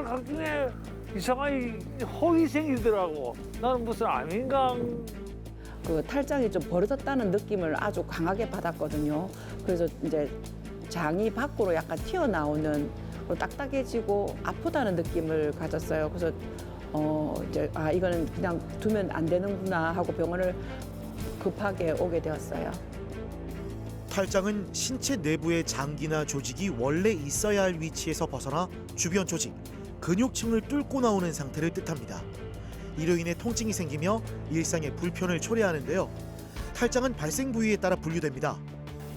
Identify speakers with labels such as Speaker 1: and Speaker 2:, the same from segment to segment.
Speaker 1: 정말 가끔에 이상하게 혹이 생기더라고. 나는 무슨 암인강.
Speaker 2: 그 탈장이 좀 벌어졌다는 느낌을 아주 강하게 받았거든요. 그래서 이제 장이 밖으로 약간 튀어나오는 딱딱해지고 아프다는 느낌을 가졌어요. 그래서 이제 이거는 그냥 두면 안 되는구나 하고 병원을 급하게 오게 되었어요.
Speaker 3: 탈장은 신체 내부의 장기나 조직이 원래 있어야 할 위치에서 벗어나 주변 조직, 근육층을 뚫고 나오는 상태를 뜻합니다. 이로 인해 통증이 생기며 일상의 불편을 초래하는데요. 탈장은 발생 부위에 따라 분류됩니다.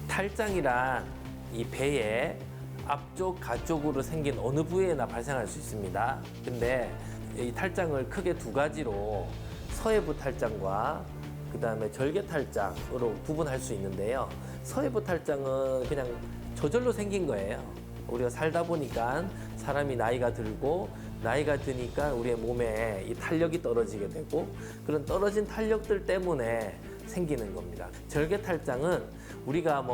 Speaker 4: 탈장이란 이 배의 앞쪽, 가쪽으로 생긴 어느 부위에나 발생할 수 있습니다. 근데 이 탈장을 크게 두 가지로 서해부 탈장과 그다음에 절개 탈장으로 구분할 수 있는데요. 서해부 탈장은 그냥 저절로 생긴 거예요. 우리가 살다 보니까 사람이 나이가 들고 나이가 드니까 우리의 몸에 이 탄력이 떨어지게 되고 그런 떨어진 탄력들 때문에 생기는 겁니다. 절개 탈장은 우리가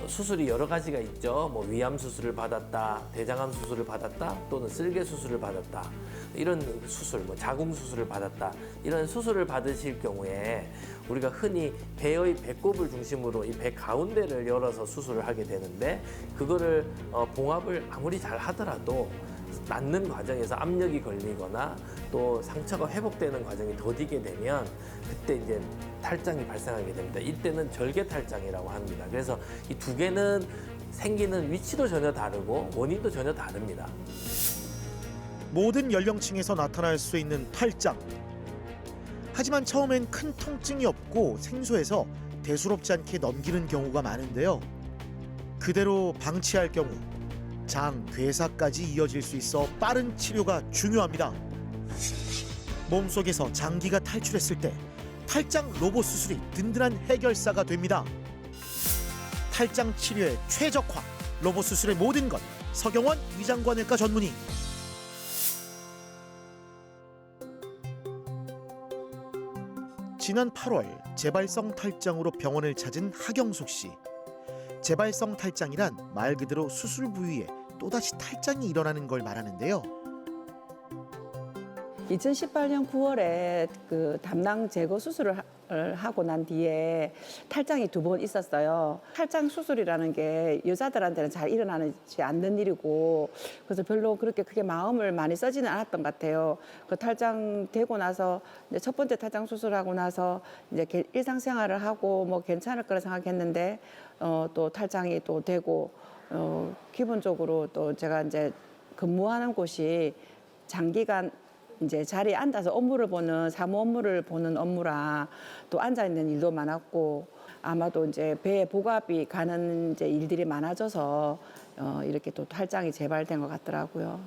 Speaker 4: 수술이 여러 가지가 있죠. 위암 수술을 받았다, 대장암 수술을 받았다, 또는 쓸개 수술을 받았다. 이런 수술, 자궁 수술을 받았다. 이런 수술을 받으실 경우에 우리가 흔히 배의 배꼽을 중심으로 이 배 가운데를 열어서 수술을 하게 되는데 그거를 봉합을 아무리 잘 하더라도 낫는 과정에서 압력이 걸리거나 또 상처가 회복되는 과정이 더디게 되면 그때 이제 탈장이 발생하게 됩니다. 이때는 절개 탈장이라고 합니다. 그래서 이 두 개는 생기는 위치도 전혀 다르고 원인도 전혀 다릅니다.
Speaker 3: 모든 연령층에서 나타날 수 있는 탈장. 하지만 처음엔 큰 통증이 없고 생소해서 대수롭지 않게 넘기는 경우가 많은데요. 그대로 방치할 경우 장, 괴사까지 이어질 수 있어 빠른 치료가 중요합니다. 몸속에서 장기가 탈출했을 때 탈장 로봇 수술이 든든한 해결사가 됩니다. 탈장 치료의 최적화, 로봇 수술의 모든 것, 서경원 위장관외과 전문의. 지난 8월 재발성 탈장으로 병원을 찾은 하경숙 씨. 재발성 탈장이란 말 그대로 수술 부위에 또다시 탈장이 일어나는 걸 말하는데요.
Speaker 2: 2018년 9월에 그 담낭 제거 수술을 하고 난 뒤에 탈장이 2번 있었어요. 탈장 수술이라는 게 여자들한테는 잘 일어나지 않는 일이고 그래서 별로 그렇게 크게 마음을 많이 써지는 않았던 것 같아요. 그 탈장 되고 나서 이제 첫 번째 탈장 수술하고 나서 이제 일상생활을 하고 괜찮을 거라 생각했는데 또 탈장이 또 되고 기본적으로 또 제가 이제 근무하는 곳이 장기간 이제 자리에 앉아서 업무를 보는 사무 업무를 보는 업무라 또 앉아 있는 일도 많았고 아마도 이제 배에 복압이 가는 이제 일들이 많아져서 이렇게 또 탈장이 재발된 것 같더라고요.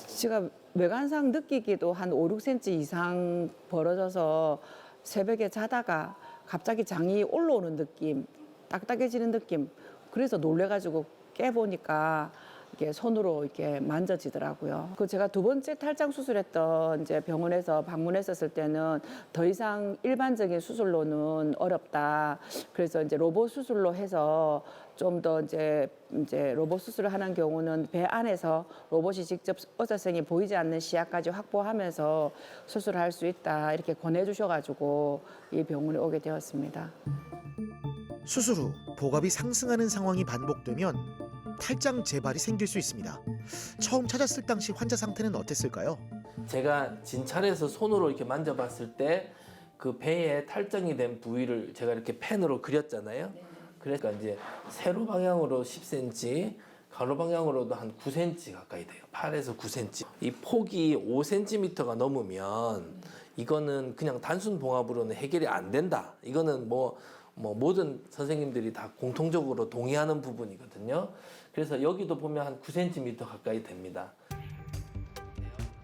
Speaker 2: 제가 외관상 느끼기도 한 5, 6cm 이상 벌어져서 새벽에 자다가 갑자기 장이 올라오는 느낌, 딱딱해지는 느낌. 그래서 놀래가지고 깨보니까 이렇게 손으로 이렇게 만져지더라고요. 그 제가 2번째 탈장 수술했던 이제 병원에서 방문했었을 때는 더 이상 일반적인 수술로는 어렵다. 그래서 이제 로봇 수술로 해서 좀 더 이제 로봇 수술을 하는 경우는 배 안에서 로봇이 직접 의사선생이 보이지 않는 시야까지 확보하면서 수술을 할 수 있다. 이렇게 권해주셔가지고 이 병원에 오게 되었습니다.
Speaker 3: 수술 후 복압이 상승하는 상황이 반복되면 탈장 재발이 생길 수 있습니다. 처음 찾았을 당시 환자 상태는 어땠을까요?
Speaker 4: 제가 진찰해서 손으로 이렇게 만져봤을 때 그 배에 탈장이 된 부위를 제가 이렇게 펜으로 그렸잖아요. 그러니까 이제 세로 방향으로 10cm, 가로 방향으로도 한 9cm 가까이 돼요. 8에서 9cm. 이 폭이 5cm가 넘으면 이거는 그냥 단순 봉합으로는 해결이 안 된다. 이거는 모든 선생님들이 다 공통적으로 동의하는 부분이거든요. 그래서 여기도 보면 한 9cm 가까이 됩니다.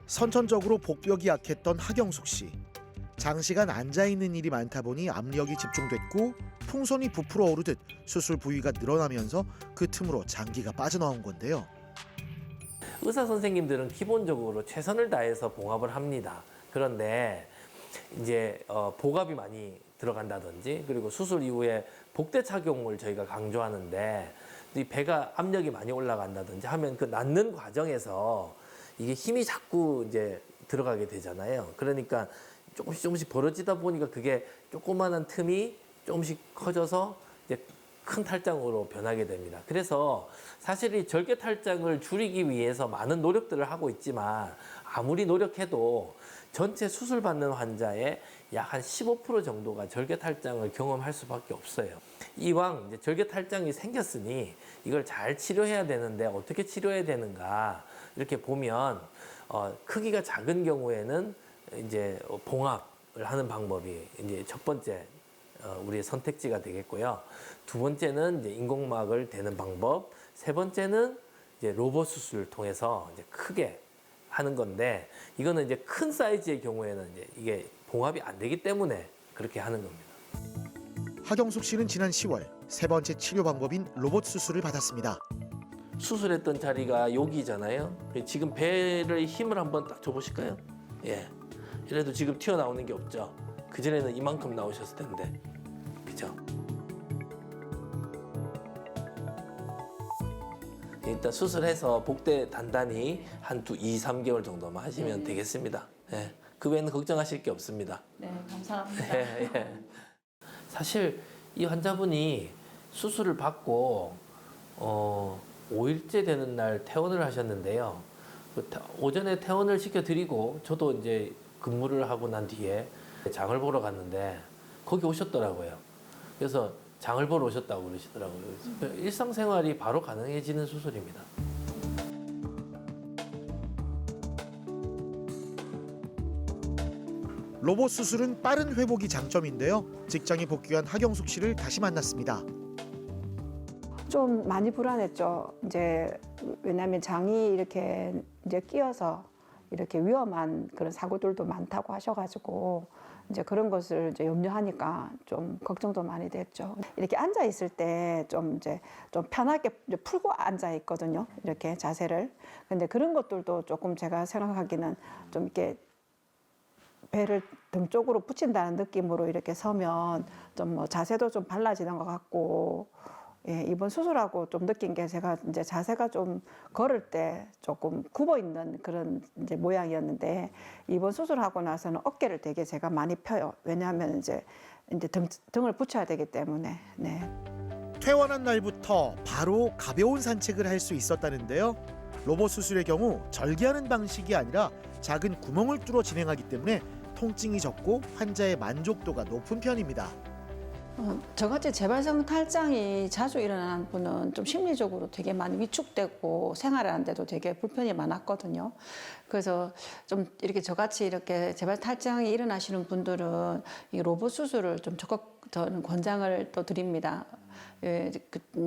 Speaker 3: 선천적으로 복벽이 약했던 하경숙 씨. 장시간 앉아있는 일이 많다 보니 압력이 집중됐고 풍선이 부풀어 오르듯 수술 부위가 늘어나면서 그 틈으로 장기가 빠져나온 건데요.
Speaker 4: 의사 선생님들은 기본적으로 최선을 다해서 봉합을 합니다. 그런데 이제 복압이 많이 들어간다든지 그리고 수술 이후에 복대 착용을 저희가 강조하는데 이 배가 압력이 많이 올라간다든지 하면 그 낫는 과정에서 이게 힘이 자꾸 이제 들어가게 되잖아요. 그러니까 조금씩 벌어지다 보니까 그게 조그마한 틈이 조금씩 커져서 이제 큰 탈장으로 변하게 됩니다. 그래서 사실 이 절개 탈장을 줄이기 위해서 많은 노력들을 하고 있지만 아무리 노력해도 전체 수술 받는 환자의 약 한 15% 정도가 절개 탈장을 경험할 수밖에 없어요. 이왕 이제 절개 탈장이 생겼으니 이걸 잘 치료해야 되는데 어떻게 치료해야 되는가 이렇게 보면 크기가 작은 경우에는 이제 봉합을 하는 방법이 이제 첫 번째 우리의 선택지가 되겠고요. 두 번째는 이제 인공막을 대는 방법, 세 번째는 이제 로봇 수술을 통해서 이제 크게 하는 건데 이거는 이제 큰 사이즈의 경우에는 이제 이게 봉합이 안 되기 때문에 그렇게 하는 겁니다.
Speaker 3: 하경숙 씨는 지난 10월 세 번째 치료 방법인 로봇 수술을 받았습니다.
Speaker 4: 수술했던 자리가 여기잖아요. 지금 배를 힘을 한번 딱 줘보실까요? 예. 이래도 지금 튀어나오는 게 없죠. 그전에는 이만큼 나오셨을 텐데. 그죠? 일단 수술해서 복대 단단히 한 2, 3개월 정도만 하시면 되겠습니다. 예. 그 외에는 걱정하실 게 없습니다.
Speaker 2: 네, 감사합니다.
Speaker 4: 예, 예. 사실 이 환자분이 수술을 받고 5일째 되는 날 퇴원을 하셨는데요. 오전에 퇴원을 시켜드리고 저도 이제 근무를 하고 난 뒤에 장을 보러 갔는데 거기 오셨더라고요. 그래서 장을 보러 오셨다고 그러시더라고요. 일상생활이 바로 가능해지는 수술입니다.
Speaker 3: 로봇 수술은 빠른 회복이 장점인데요. 직장에 복귀한 하경숙 씨를 다시 만났습니다.
Speaker 2: 좀 많이 불안했죠. 이제 왜냐하면 장이 이렇게 이제 끼어서 이렇게 위험한 그런 사고들도 많다고 하셔가지고 이제 그런 것을 이제 염려하니까 좀 걱정도 많이 됐죠. 이렇게 앉아 있을 때 좀 이제 좀 편하게 이제 풀고 앉아 있거든요. 이렇게 자세를. 근데 그런 것들도 조금 제가 생각하기는 좀 이렇게 배를 등 쪽으로 붙인다는 느낌으로 이렇게 서면 좀 뭐 자세도 좀 달라지는 것 같고. 예, 이번 수술하고 좀 느낀 게 제가 이제 자세가 좀 걸을 때 조금 굽어 있는 그런 이제 모양이었는데 이번 수술하고 나서는 어깨를 되게 제가 많이 펴요. 왜냐하면 이제 등을 붙여야 되기 때문에. 네.
Speaker 3: 퇴원한 날부터 바로 가벼운 산책을 할 수 있었다는데요. 로봇 수술의 경우 절개하는 방식이 아니라 작은 구멍을 뚫어 진행하기 때문에 통증이 적고 환자의 만족도가 높은 편입니다.
Speaker 2: 저같이 재발성 탈장이 자주 일어나는 분은 좀 심리적으로 되게 많이 위축되고 생활하는데도 되게 불편이 많았거든요. 그래서 좀 이렇게 저같이 이렇게 재발 탈장이 일어나시는 분들은 이 로봇 수술을 좀 적극 저는 권장을 또 드립니다. 예,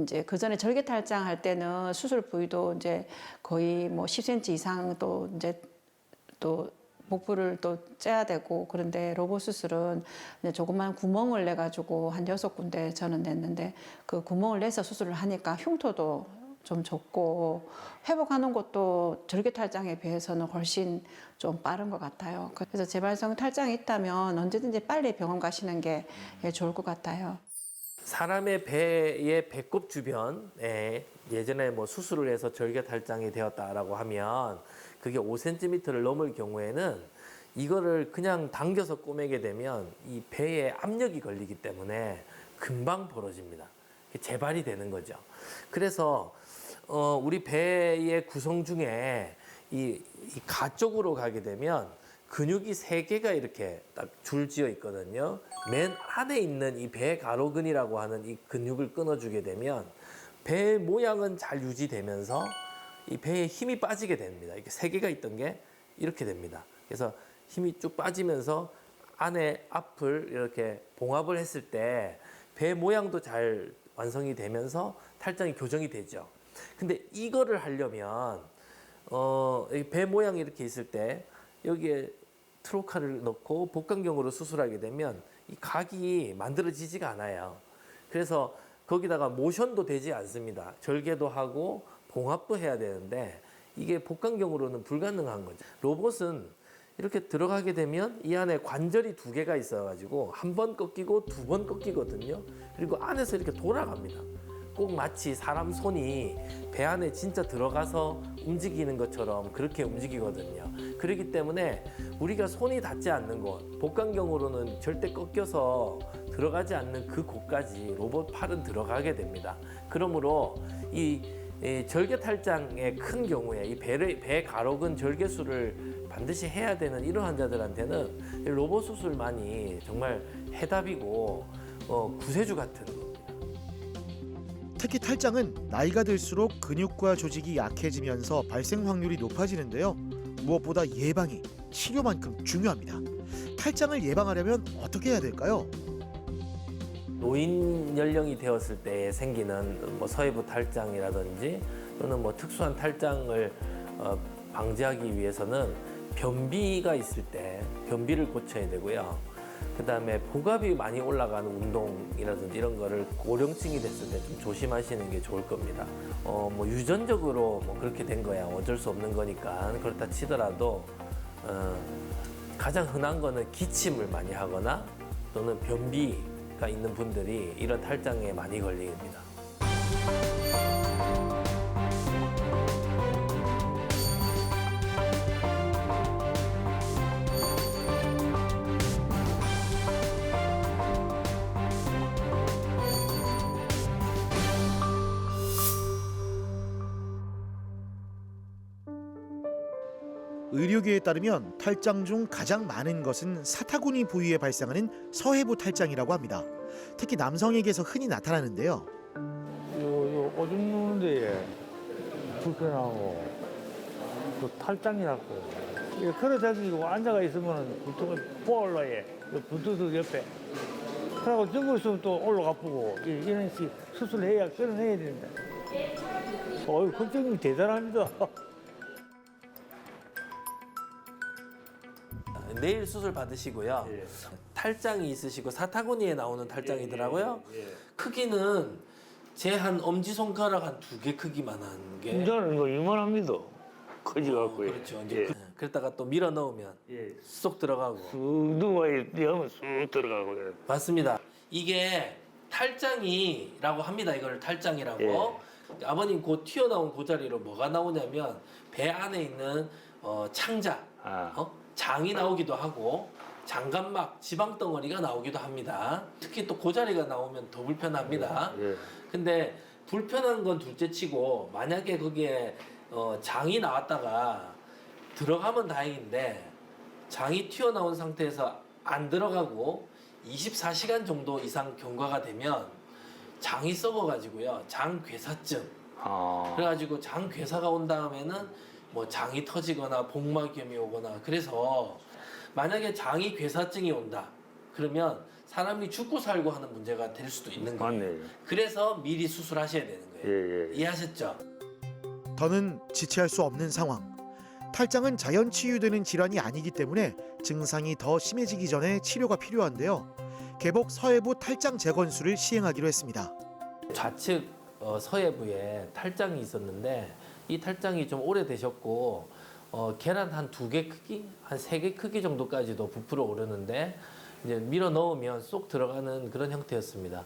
Speaker 2: 이제 그 전에 절개 탈장 할 때는 수술 부위도 이제 거의 뭐 10cm 이상 또 이제 또 목부를 또 째야 되고 그런데 로봇 수술은 조그만 구멍을 내 가지고 한 6군데 저는 냈는데 그 구멍을 내서 수술을 하니까 흉터도 좀 적고 회복하는 것도 절개 탈장에 비해서는 훨씬 좀 빠른 것 같아요. 그래서 재발성 탈장이 있다면 언제든지 빨리 병원 가시는 게 좋을 것 같아요.
Speaker 4: 사람의 배의 배꼽 주변에 예전에 뭐 수술을 해서 절개 탈장이 되었다라고 하면 그게 5cm를 넘을 경우에는 이거를 그냥 당겨서 꼬매게 되면 이 배에 압력이 걸리기 때문에 금방 벌어집니다. 재발이 되는 거죠. 그래서 우리 배의 구성 중에 이 가 쪽으로 가게 되면 근육이 3개가 이렇게 딱 줄지어 있거든요. 맨 안에 있는 이 배 가로근이라고 하는 이 근육을 끊어주게 되면 배 모양은 잘 유지되면서 이 배에 힘이 빠지게 됩니다. 이렇게 3개가 있던 게 이렇게 됩니다. 그래서 힘이 쭉 빠지면서 안에 앞을 이렇게 봉합을 했을 때 배 모양도 잘 완성이 되면서 탈장이 교정이 되죠. 근데 이거를 하려면 배 모양이 이렇게 있을 때 여기에 트로카를 넣고 복강경으로 수술하게 되면 이 각이 만들어지지가 않아요. 그래서 거기다가 모션도 되지 않습니다. 절개도 하고 봉합도 해야 되는데 이게 복강경으로는 불가능한 거죠. 로봇은 이렇게 들어가게 되면 이 안에 관절이 2개가 있어가지고 한 번 꺾이고 2번 꺾이거든요. 그리고 안에서 이렇게 돌아갑니다. 꼭 마치 사람 손이 배 안에 진짜 들어가서 움직이는 것처럼 그렇게 움직이거든요. 그렇기 때문에 우리가 손이 닿지 않는 곳, 복강경으로는 절대 꺾여서 들어가지 않는 그 곳까지 로봇 팔은 들어가게 됩니다. 그러므로 이 절개 탈장의 큰 경우에 이 배 가로근 절개술을 반드시 해야 되는 이런 환자들한테는 이 로봇 수술만이 정말 해답이고 구세주 같은 겁니다.
Speaker 3: 특히 탈장은 나이가 들수록 근육과 조직이 약해지면서 발생 확률이 높아지는데요. 무엇보다 예방이 치료만큼 중요합니다. 탈장을 예방하려면 어떻게 해야 될까요?
Speaker 4: 노인 연령이 되었을 때 생기는 서해부 탈장이라든지 또는 특수한 탈장을 방지하기 위해서는 변비가 있을 때 변비를 고쳐야 되고요. 그다음에 복압이 많이 올라가는 운동이라든지 이런 거를 고령층이 됐을 때 좀 조심하시는 게 좋을 겁니다. 유전적으로 그렇게 된 거야 어쩔 수 없는 거니까 그렇다 치더라도 가장 흔한 거는 기침을 많이 하거나 또는 변비가 있는 분들이 이런 탈장에 많이 걸립니다.
Speaker 3: 의료계에 따르면 탈장 중 가장 많은 것은 사타구니 부위에 발생하는 서해부 탈장이라고 합니다. 특히 남성에게서 흔히 나타나는데요.
Speaker 1: 요 오줌 누는데 불편하고 또 탈장이라고 이렇게 걸어 다니고 앉아가 있으면 불통을 볼러에 불두둑 옆에 그러고 죽고 있으면 또 올라가 보고 이런 식 수술해야 끊어내야 된다. 걱정이 대단합니다.
Speaker 4: 내일 수술 받으시고요. 탈장이 있으시고 사타구니에 나오는 탈장이더라고요. 크기는 제 한 엄지손가락 한 2개 크기만한 게.
Speaker 1: 저는 이거 이만합니다. 커지갖고.
Speaker 4: 그렇죠. 이제 그랬다가 또 밀어 넣으면 쏙 들어가고.
Speaker 1: 쑥 누워야 하면 쑥 들어가고.
Speaker 4: 맞습니다. 이게 탈장이라고 합니다. 이걸 탈장이라고. 아버님 곧 튀어나온 그 자리로 뭐가 나오냐면 배 안에 있는 창자, 장이 나오기도 하고 장갑막, 지방덩어리가 나오기도 합니다. 특히 또 그 자리가 나오면 더 불편합니다. 근데 불편한 건 둘째치고 만약에 거기에 장이 나왔다가 들어가면 다행인데 장이 튀어나온 상태에서 안 들어가고 24시간 정도 이상 경과가 되면 장이 썩어가지고요. 장괴사증. 그래가지고 장괴사가 온 다음에는 장이 터지거나 복막염이 오거나 그래서 만약에 장이 괴사증이 온다 그러면 사람이 죽고 살고 하는 문제가 될 수도 있는 거예요.
Speaker 1: 맞네.
Speaker 4: 그래서 미리 수술하셔야 되는 거예요. 이해하셨죠?
Speaker 3: 더는 지체할 수 없는 상황. 탈장은 자연 치유되는 질환이 아니기 때문에 증상이 더 심해지기 전에 치료가 필요한데요. 개복 서해부 탈장 재건술을 시행하기로 했습니다.
Speaker 4: 좌측 서해부에 탈장이 있었는데 이 탈장이 좀 오래되셨고 계란 한 2개 크기, 한 3개 크기 정도까지도 부풀어 오르는데 이제 밀어 넣으면 쏙 들어가는 그런 형태였습니다.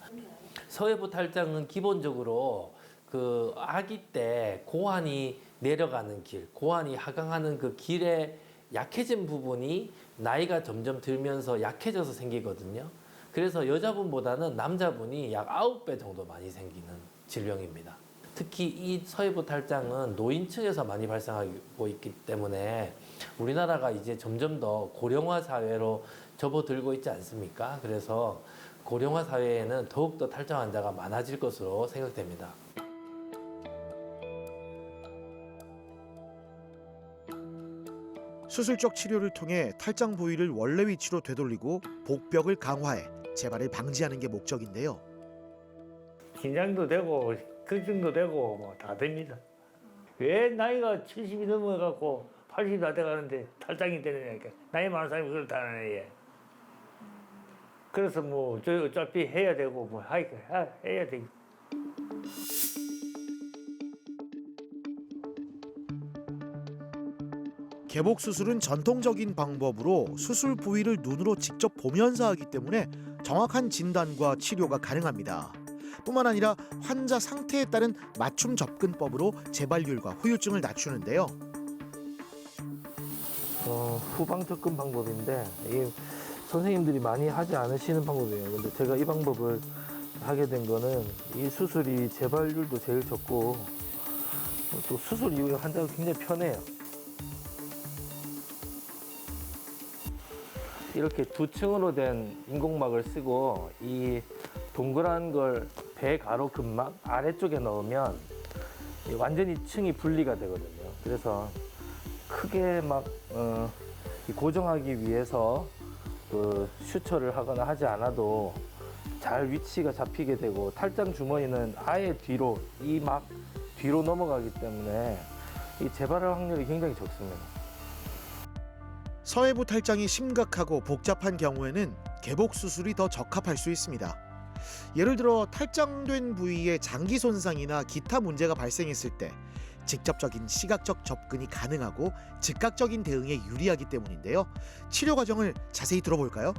Speaker 4: 서해부 탈장은 기본적으로 그 아기 때 고환이 내려가는 길, 고환이 하강하는 그 길에 약해진 부분이 나이가 점점 들면서 약해져서 생기거든요. 그래서 여자분보다는 남자분이 약 9배 정도 많이 생기는 질병입니다. 특히 이 서해부 탈장은 노인층에서 많이 발생하고 있기 때문에 우리나라가 이제 점점 더 고령화 사회로 접어들고 있지 않습니까? 그래서 고령화 사회에는 더욱더 탈장 환자가 많아질 것으로 생각됩니다.
Speaker 3: 수술적 치료를 통해 탈장 부위를 원래 위치로 되돌리고 복벽을 강화해 재발을 방지하는 게 목적인데요.
Speaker 1: 긴장도 되고 걱정도 되고 다 됩니다. 왜 나이가 70이 넘어가고 80이 다 돼가는데 탈장이 되느냐니까. 나이 많은 사람이 그렇다는 얘. 그래서 저 어차피 해야 되고 해야 되고.
Speaker 3: 개복 수술은 전통적인 방법으로 수술 부위를 눈으로 직접 보면서 하기 때문에 정확한 진단과 치료가 가능합니다. 뿐만 아니라 환자 상태에 따른 맞춤 접근법으로 재발률과 후유증을 낮추는데요.
Speaker 4: 후방 접근 방법인데 이게 선생님들이 많이 하지 않으시는 방법이에요. 근데 제가 이 방법을 하게 된 거는 이 수술이 재발률도 제일 적고 또 수술 이후에 환자가 굉장히 편해요. 이렇게 두 층으로 된 인공막을 쓰고 이 동그란 걸 배가로 근막 아래쪽에 넣으면 완전히 층이 분리가 되거든요. 그래서 크게 막 고정하기 위해서 그 슈처를 하거나 하지 않아도 잘 위치가 잡히게 되고 탈장 주머니는 아예 뒤로 이 막 뒤로 넘어가기 때문에 이 재발할 확률이 굉장히 적습니다.
Speaker 3: 서해부 탈장이 심각하고 복잡한 경우에는 개복 수술이 더 적합할 수 있습니다. 예를 들어 탈장된 부위에 장기 손상이나 기타 문제가 발생했을 때 직접적인 시각적 접근이 가능하고 즉각적인 대응에 유리하기 때문인데요. 치료 과정을 자세히 들어볼까요?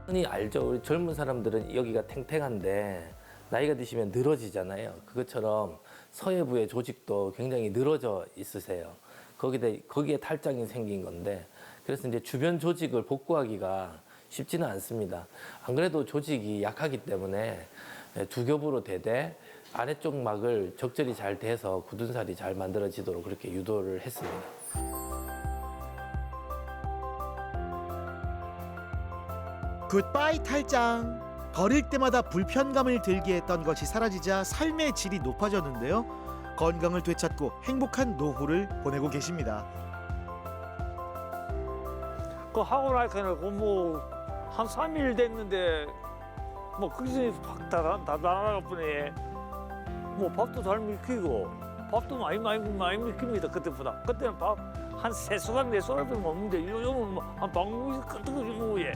Speaker 4: 흔히 알죠. 우리 젊은 사람들은 여기가 탱탱한데 나이가 드시면 늘어지잖아요. 그것처럼 서해부의 조직도 굉장히 늘어져 있으세요. 거기에 탈장이 생긴 건데 그래서 이제 주변 조직을 복구하기가 쉽지는 않습니다. 안 그래도 조직이 약하기 때문에 두 겹으로 되되 아래쪽 막을 적절히 잘 대서 굳은 살이 잘 만들어지도록 그렇게 유도를 했습니다.
Speaker 3: 굿바이 탈장. 걸을 때마다 불편감을 들게 했던 것이 사라지자 삶의 질이 높아졌는데요. 건강을 되찾고 행복한 노후를 보내고 계십니다.
Speaker 1: 그 하고 나서는 그뭐한 3일 됐는데 뭐 거기서 다 나갈 뿐에 뭐 밥도 잘 먹히고 밥도 많이 먹힙니다. 그때보다 그때는 밥 한 3숟가락 4숟가락 먹는데 요즘은 뭐한 방울씩 끄떡끄떡 먹고 예.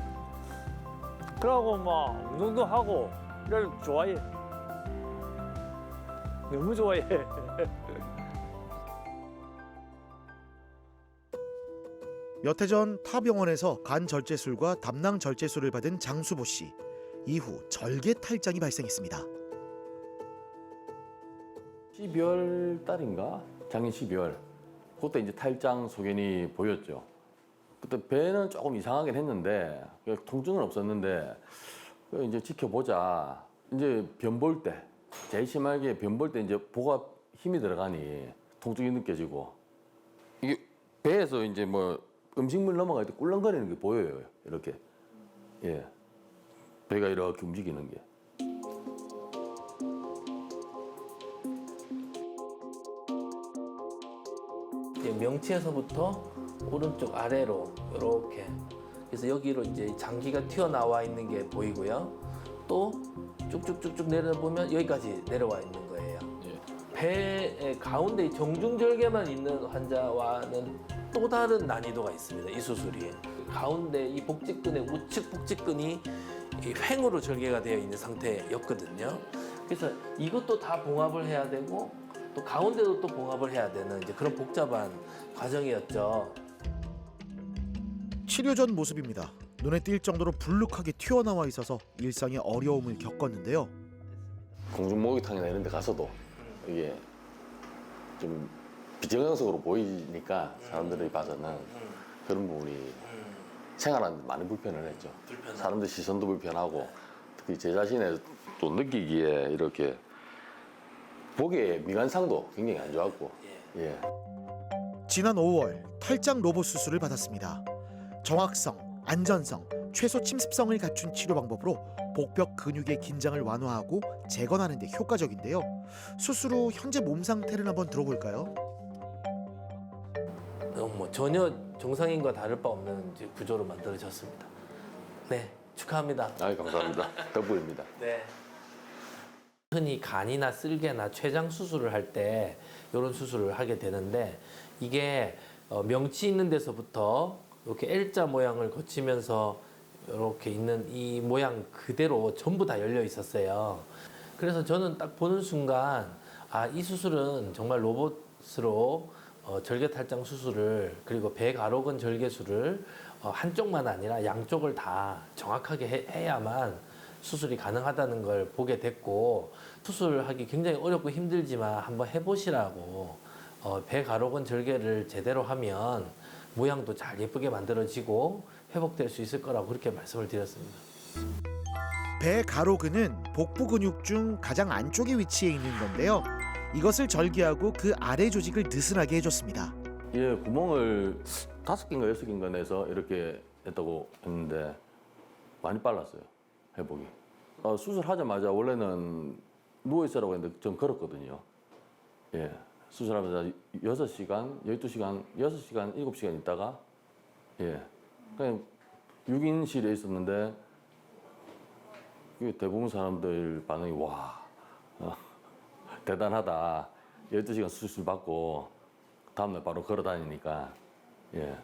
Speaker 1: 그러고 막 운동도 하고 이래 좋아해. 너무 좋아해.
Speaker 3: 몇 해 전 타 병원에서 간 절제술과 담낭 절제술을 받은 장수보 씨. 이후 절개 탈장이 발생했습니다.
Speaker 5: 12월 달인가? 작년 12월. 그때 이제 탈장 소견이 보였죠. 그때 배는 조금 이상하긴 했는데 통증은 없었는데 이제 지켜보자. 이제 변 볼 때 제일 심하게 변 볼 때 이제 보가 힘이 들어가니 통증이 느껴지고 이게 배에서 이제 뭐 음식물 넘어갈 때 꿀렁거리는 게 보여요. 이렇게. 예. 배가 이렇게 움직이는 게.
Speaker 4: 명치에서부터 오른쪽 아래로 이렇게 그래서 여기로 이제 장기가 튀어나와 있는 게 보이고요. 또 쭉쭉쭉쭉 내려보면 여기까지 내려와 있는 거예요. 배의 가운데 정중절개만 있는 환자와는 또 다른 난이도가 있습니다. 이 수술이 가운데 이 복직근의 우측 복직근이 이 횡으로 절개가 되어 있는 상태였거든요. 그래서 이것도 다 봉합을 해야 되고 또 가운데도 또 봉합을 해야 되는 이제 그런 복잡한 과정이었죠.
Speaker 3: 치료 전 모습입니다. 눈에 띌 정도로 불룩하게 튀어나와 있어서 일상에 어려움을 겪었는데요.
Speaker 5: 공중목욕탕이나 이런 데 가서도 이게 좀 비정상적으로 보이니까 사람들이 봐서는 그런 부분이 생활하는데 많이 불편을 했죠. 사람들 시선도 불편하고 특히 제 자신의 또 느끼기에 이렇게 보기에 미관상도 굉장히 안 좋았고 예.
Speaker 3: 지난 5월 탈장 로봇 수술을 받았습니다. 정확성, 안전성, 최소 침습성을 갖춘 치료 방법으로 복벽 근육의 긴장을 완화하고 재건하는 데 효과적인데요. 수술 후 현재 몸 상태를 한번 들어볼까요?
Speaker 4: 뭐 전혀 정상인과 다를 바 없는 이제 구조로 만들어졌습니다. 네, 축하합니다.
Speaker 5: 아, 감사합니다. 덕분입니다.
Speaker 4: 네. 흔히 간이나 쓸개나 췌장 수술을 할 때 이런 수술을 하게 되는데 이게 명치 있는 데서부터 이렇게 L자 모양을 거치면서 이렇게 있는 이 모양 그대로 전부 다 열려 있었어요. 그래서 저는 딱 보는 순간 아, 이 수술은 정말 로봇으로 절개탈장 수술을 그리고 배가로근 절개술을 한쪽만 아니라 양쪽을 다 정확하게 해야만 수술이 가능하다는 걸 보게 됐고 수술하기 굉장히 어렵고 힘들지만 한번 해보시라고 배 가로근 절개를 제대로 하면 모양도 잘 예쁘게 만들어지고 회복될 수 있을 거라고 그렇게 말씀을 드렸습니다.
Speaker 3: 배 가로근은 복부 근육 중 가장 안쪽에 위치해 있는 건데요. 이것을 절개하고 그 아래 조직을 느슨하게 해줬습니다.
Speaker 5: 예, 구멍을 5개인가 6개인가 내서 이렇게 했다고 했는데 많이 빨랐어요, 회복이. 수술하자마자 원래는 누워있으라고 했는데 전 걸었거든요. 예, 수술하면서 6시간, 12시간, 6시간, 7시간 있다가 예, 그냥 6인실에 있었는데 대부분 사람들 반응이 와, 대단하다. 12시간 수술 받고 다음날 바로 걸어 다니니까 예.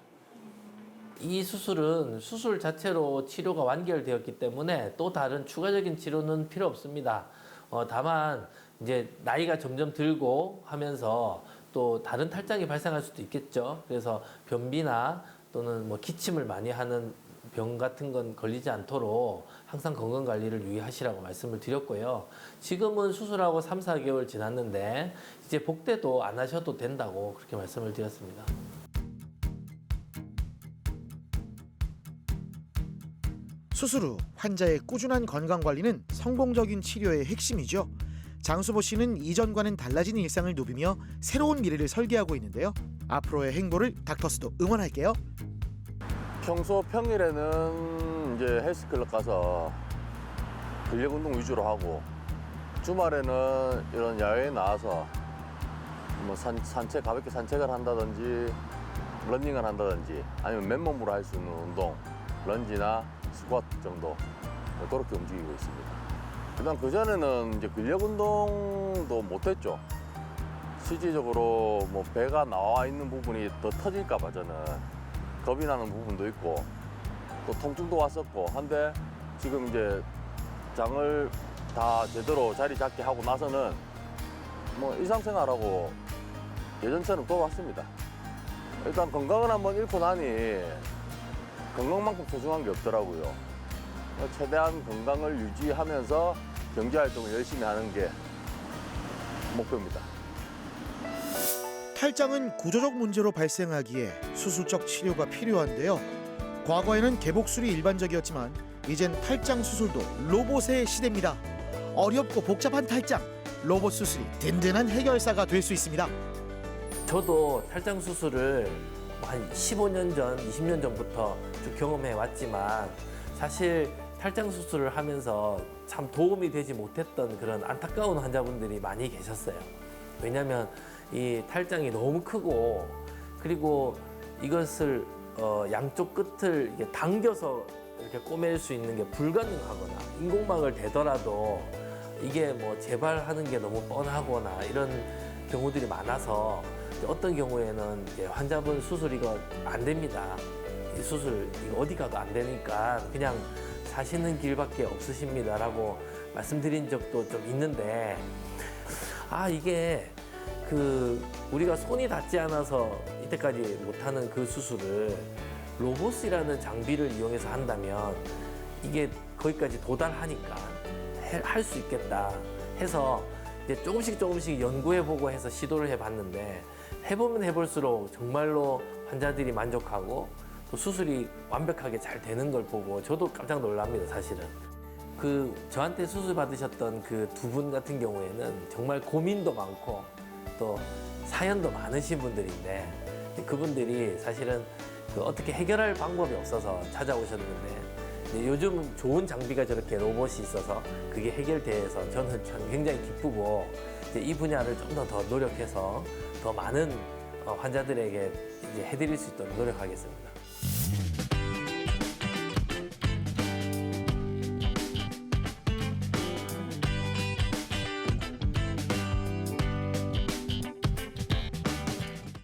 Speaker 4: 이 수술은 수술 자체로 치료가 완결되었기 때문에 또 다른 추가적인 치료는 필요 없습니다. 다만 이제 나이가 점점 들고 하면서 또 다른 탈장이 발생할 수도 있겠죠. 그래서 변비나 또는 뭐 기침을 많이 하는 병 같은 건 걸리지 않도록 항상 건강 관리를 유의하시라고 말씀을 드렸고요. 지금은 수술하고 3, 4개월 지났는데 이제 복대도 안 하셔도 된다고 그렇게 말씀을 드렸습니다.
Speaker 3: 수술 후 환자의 꾸준한 건강 관리는 성공적인 치료의 핵심이죠. 장수보 씨는 이전과는 달라진 일상을 누비며 새로운 미래를 설계하고 있는데요. 앞으로의 행보를 닥터스도 응원할게요.
Speaker 5: 평소 평일에는 이제 헬스클럽 가서 근력 운동 위주로 하고 주말에는 이런 야외에 나와서 뭐 산책 가볍게 산책을 한다든지 러닝을 한다든지 아니면 맨몸으로 할 수 있는 운동 런지나 스쿼트 정도 그렇게 움직이고 있습니다. 일단 그전에는 이제 근력 운동도 못했죠. 실질적으로 뭐 배가 나와 있는 부분이 더 터질까 봐 저는 겁이 나는 부분도 있고 또 통증도 왔었고 한데 지금 이제 장을 다 제대로 자리 잡게 하고 나서는 뭐 일상생활하고 예전처럼 돌아왔습니다. 일단 건강을 한번 잃고 나니 건강만큼 소중한 게 없더라고요. 최대한 건강을 유지하면서 경제활동을 열심히 하는 게 목표입니다.
Speaker 3: 탈장은 구조적 문제로 발생하기에 수술적 치료가 필요한데요. 과거에는 개복술이 일반적이었지만 이젠 탈장 수술도 로봇의 시대입니다. 어렵고 복잡한 탈장, 로봇 수술이 든든한 해결사가 될 수 있습니다.
Speaker 4: 저도 탈장 수술을 한 15년 전, 20년 전부터 쭉 경험해 왔지만 사실 탈장 수술을 하면서 참 도움이 되지 못했던 그런 안타까운 환자분들이 많이 계셨어요. 왜냐하면 이 탈장이 너무 크고 그리고 이것을 양쪽 끝을 이렇게 당겨서 이렇게 꼬맬 수 있는 게 불가능하거나 인공막을 대더라도 이게 뭐 재발하는 게 너무 뻔하거나 이런 경우들이 많아서 어떤 경우에는 이제 환자분 수술 이거 안 됩니다. 이 수술 이거 어디 가도 안 되니까 그냥 사시는 길밖에 없으십니다라고 말씀드린 적도 좀 있는데 이게 우리가 손이 닿지 않아서 이때까지 못하는 그 수술을 로봇이라는 장비를 이용해서 한다면 이게 거기까지 도달하니까 할 수 있겠다 해서 이제 조금씩 연구해보고 해서 시도를 해봤는데 해보면 해볼수록 정말로 환자들이 만족하고 또 수술이 완벽하게 잘 되는 걸 보고 저도 깜짝 놀랍니다, 사실은. 저한테 수술 받으셨던 그 두 분 같은 경우에는 정말 고민도 많고 또 사연도 많으신 분들인데 그분들이 사실은 어떻게 해결할 방법이 없어서 찾아오셨는데 요즘 좋은 장비가 저렇게 로봇이 있어서 그게 해결돼서 저는 참 굉장히 기쁘고 이 분야를 좀 더 노력해서 더 많은 환자들에게 이제 해드릴 수 있도록 노력하겠습니다.